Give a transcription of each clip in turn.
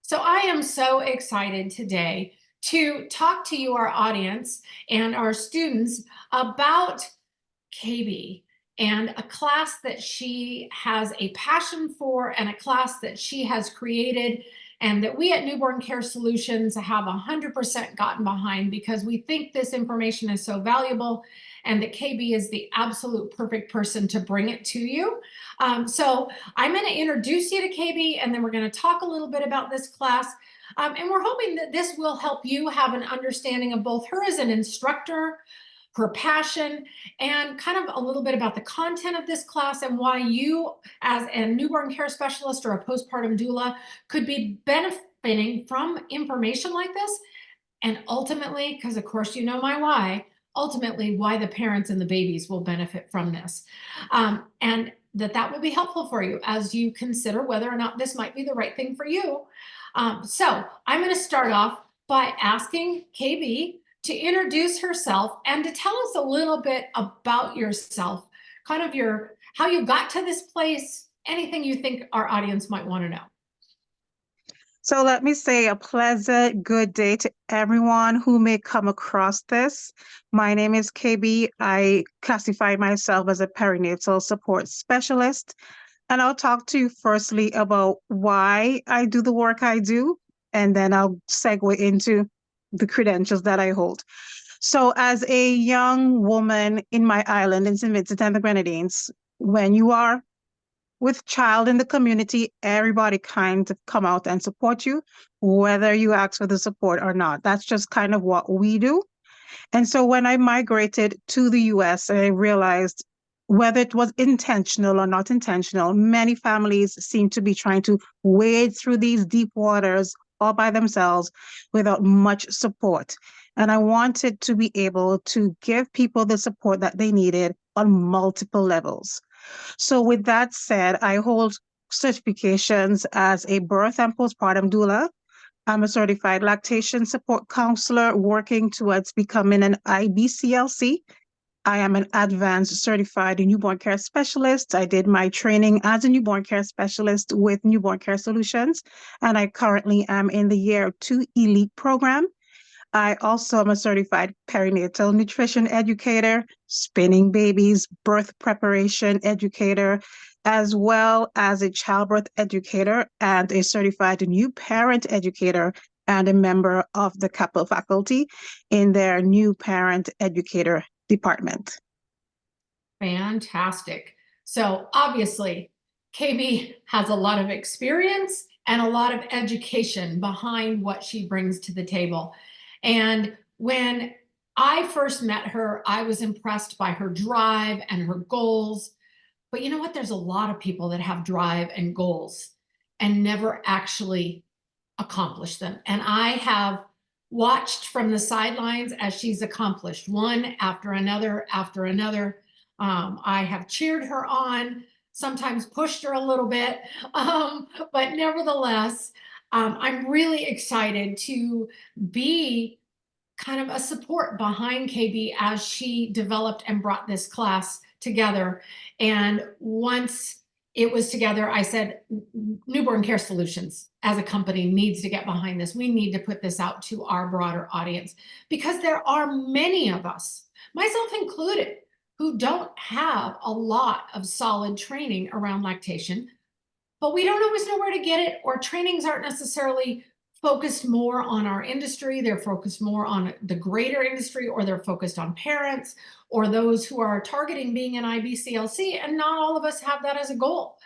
So I am so excited today to talk to you, our audience, and our students about Kaybee and a class that she has a passion for and a class that she has created and that we at Newborn Care Solutions have 100% gotten behind because we think this information is so valuable and that Kaybee is the absolute perfect person to bring it to you. So I'm going to introduce you to Kaybee, and then we're going to talk a little bit about this class. And we're hoping that this will help you have an understanding of both her as an instructor, her passion, and kind of a little bit about the content of this class and why you, as a newborn care specialist or a postpartum doula, could be benefiting from information like this. And ultimately, because of course you know my why, ultimately why the parents and the babies will benefit from this. And that will be helpful for you as you consider whether or not this might be the right thing for you. So I'm going to start off by asking Kaybee to introduce herself and to tell us a little bit about yourself, kind of how you got to this place, anything you think our audience might want to know. So let me say a pleasant good day to everyone who may come across this. My name is Kaybee. I classify myself as a perinatal support specialist. And I'll talk to you firstly about why I do the work I do, and then I'll segue into the credentials that I hold. So as a young woman in my island in St. Vincent and the Grenadines, when you are with child in the community, everybody kind of come out and support you, whether you ask for the support or not. That's just kind of what we do. And so when I migrated to the US, I realized whether it was intentional or not intentional, many families seem to be trying to wade through these deep waters all by themselves without much support. And I wanted to be able to give people the support that they needed on multiple levels. So with that said, I hold certifications as a birth and postpartum doula. I'm a certified lactation support counselor working towards becoming an IBCLC. I am an advanced certified newborn care specialist. I did my training as a newborn care specialist with Newborn Care Solutions, and I currently am in the Year 2 Elite program. I also am a certified perinatal nutrition educator, spinning babies, birth preparation educator, as well as a childbirth educator and a certified new parent educator and a member of the CAPEL faculty in their new parent educator department. Fantastic. So obviously, Kaybee has a lot of experience and a lot of education behind what she brings to the table. And when I first met her, I was impressed by her drive and her goals. But you know what? There's a lot of people that have drive and goals and never actually accomplish them. And I have watched from the sidelines as she's accomplished one after another after another. I have cheered her on, sometimes pushed her a little bit, but nevertheless, I'm really excited to be kind of a support behind Kaybee as she developed and brought this class together. And once it was together, I said, Newborn Care Solutions as a company needs to get behind this. We need to put this out to our broader audience because there are many of us, myself included, who don't have a lot of solid training around lactation, but we don't always know where to get it, or trainings aren't necessarily focused more on our industry. They're focused more on the greater industry, or they're focused on parents or those who are targeting being an IBCLC, and not all of us have that as a goal.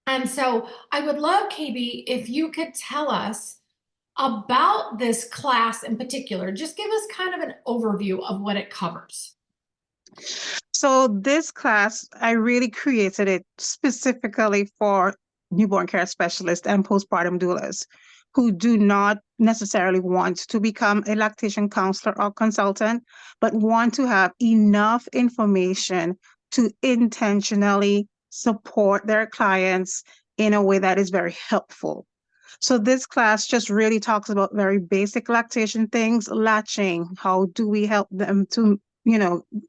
And so I would love, Kaybee, if you could tell us about this class in particular. Just give us kind of an overview of what it covers. So this class, I really created it specifically for newborn care specialists and postpartum doulas who do not necessarily want to become a lactation counselor or consultant, but want to have enough information to intentionally support their clients in a way that is very helpful. So this class just really talks about very basic lactation things, latching, how do we help them to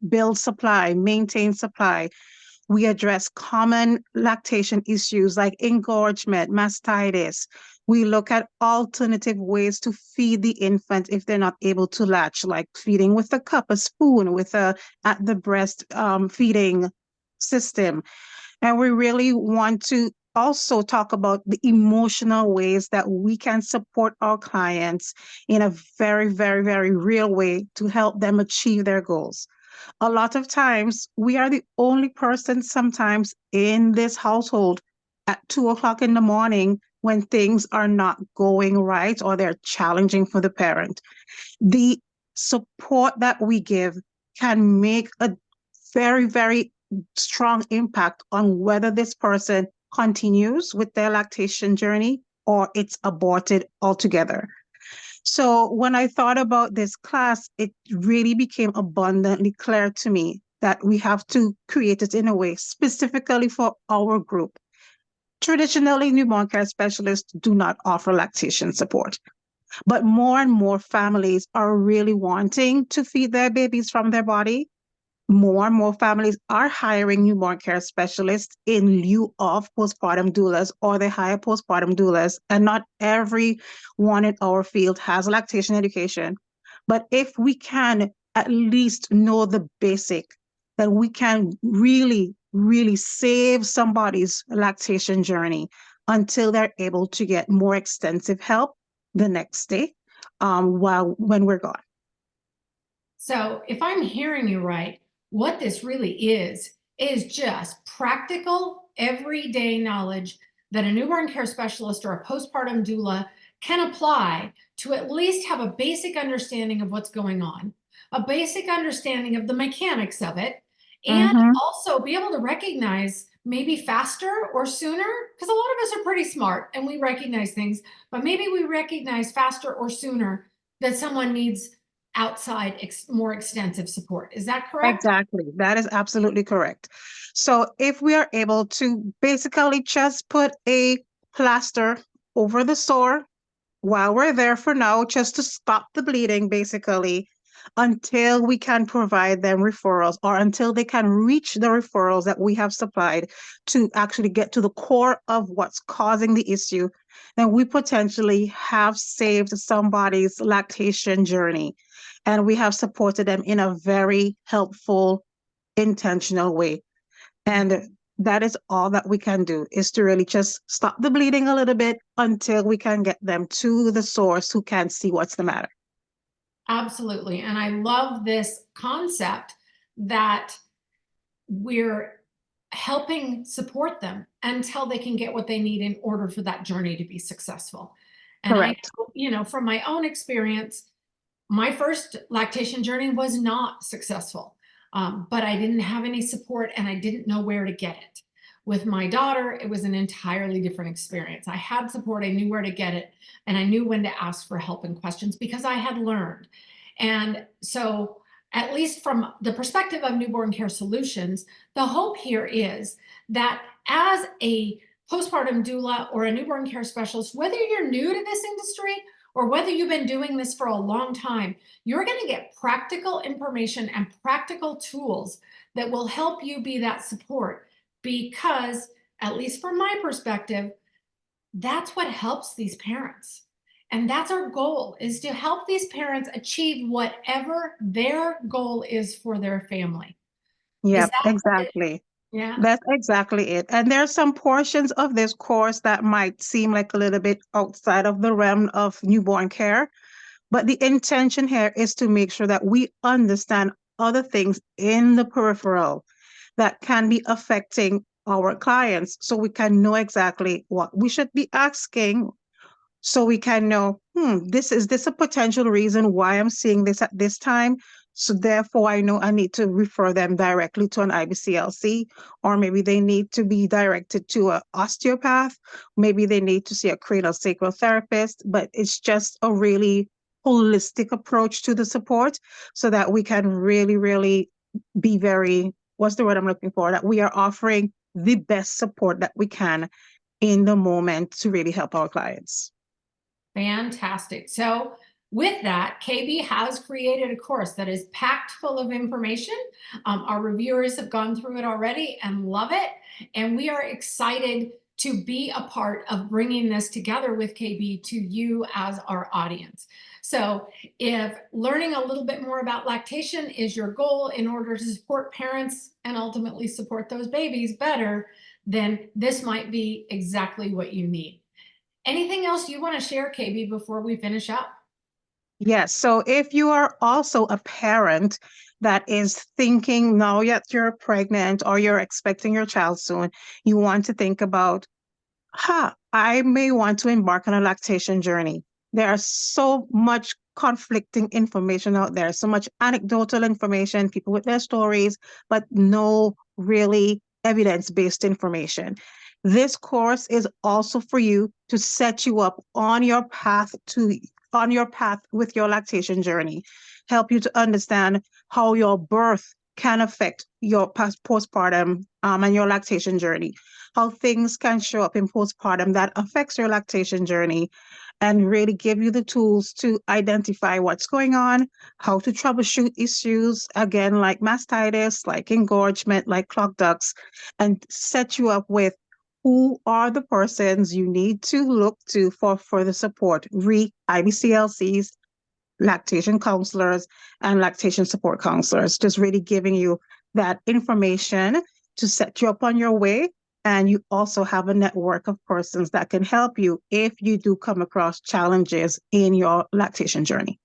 build supply, maintain supply, We address common lactation issues like engorgement, mastitis. We look at alternative ways to feed the infant if they're not able to latch, like feeding with a cup, a spoon, with a at the breast feeding system. And we really want to also talk about the emotional ways that we can support our clients in a very, very, very real way to help them achieve their goals. A lot of times, we are the only person sometimes in this household at 2 o'clock in the morning when things are not going right or they're challenging for the parent. The support that we give can make a very, very strong impact on whether this person continues with their lactation journey or it's aborted altogether. So when I thought about this class, it really became abundantly clear to me that we have to create it in a way specifically for our group. Traditionally, newborn care specialists do not offer lactation support, but more and more families are really wanting to feed their babies from their body. More and more families are hiring newborn care specialists in lieu of postpartum doulas, or they hire postpartum doulas. And not everyone in our field has lactation education. But if we can at least know the basic, then we can really, really save somebody's lactation journey until they're able to get more extensive help the next day when we're gone. So if I'm hearing you right, what this really is just practical, everyday knowledge that a newborn care specialist or a postpartum doula can apply to at least have a basic understanding of what's going on, a basic understanding of the mechanics of it, and Mm-hmm. also be able to recognize maybe faster or sooner, because a lot of us are pretty smart and we recognize things, but maybe we recognize faster or sooner that someone needs outside more extensive support. Is that correct? Exactly. That is absolutely correct. So if we are able to basically just put a plaster over the sore while we're there for now, just to stop the bleeding, basically, until we can provide them referrals or until they can reach the referrals that we have supplied to actually get to the core of what's causing the issue, then we potentially have saved somebody's lactation journey. And we have supported them in a very helpful, intentional way. And that is all that we can do, is to really just stop the bleeding a little bit until we can get them to the source who can see what's the matter. Absolutely. And I love this concept that we're helping support them until they can get what they need in order for that journey to be successful. And I Correct. know, from my own experience, my first lactation journey was not successful, but I didn't have any support and I didn't know where to get it. With my daughter, it was an entirely different experience. I had support, I knew where to get it, and I knew when to ask for help and questions because I had learned. And so, at least from the perspective of Newborn Care Solutions, the hope here is that as a postpartum doula or a newborn care specialist, whether you're new to this industry or whether you've been doing this for a long time, you're going to get practical information and practical tools that will help you be that support. Because, at least from my perspective, that's what helps these parents. And that's our goal, is to help these parents achieve whatever their goal is for their family. Is Yep, that it? exactly. Yeah. That's exactly it. And there are some portions of this course that might seem like a little bit outside of the realm of newborn care, but the intention here is to make sure that we understand other things in the peripheral that can be affecting our clients so we can know exactly what we should be asking, so we can know, is this a potential reason why I'm seeing this at this time? So therefore, I know I need to refer them directly to an IBCLC, or maybe they need to be directed to an osteopath. Maybe they need to see a craniosacral therapist, but it's just a really holistic approach to the support so that we can really, really be very, what's the word I'm looking for? That we are offering the best support that we can in the moment to really help our clients. Fantastic. So With that, Kaybee has created a course that is packed full of information. Our reviewers have gone through it already and love it. And we are excited to be a part of bringing this together with Kaybee to you as our audience. So if learning a little bit more about lactation is your goal in order to support parents and ultimately support those babies better, then this might be exactly what you need. Anything else you want to share, Kaybee, before we finish up? Yes. So if you are also a parent that is thinking now that you're pregnant or you're expecting your child soon, you want to think about, I may want to embark on a lactation journey. There are so much conflicting information out there, so much anecdotal information, people with their stories, but no really evidence-based information. This course is also for you to set you up on your path with your lactation journey, help you to understand how your birth can affect your postpartum and your lactation journey, how things can show up in postpartum that affects your lactation journey, and really give you the tools to identify what's going on, how to troubleshoot issues, again, like mastitis, like engorgement, like clogged ducts, and set you up with who are the persons you need to look to for further support, IBCLCs, lactation counselors, and lactation support counselors, just really giving you that information to set you up on your way. And you also have a network of persons that can help you if you do come across challenges in your lactation journey.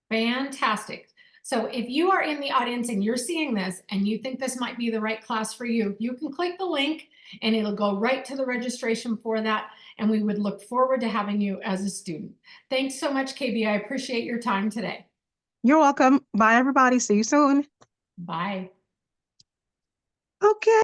Fantastic. So if you are in the audience and you're seeing this and you think this might be the right class for you, you can click the link and it'll go right to the registration for that. And we would look forward to having you as a student. Thanks so much, Kaybee. I appreciate your time today. You're welcome. Bye, everybody. See you soon. Bye. Okay.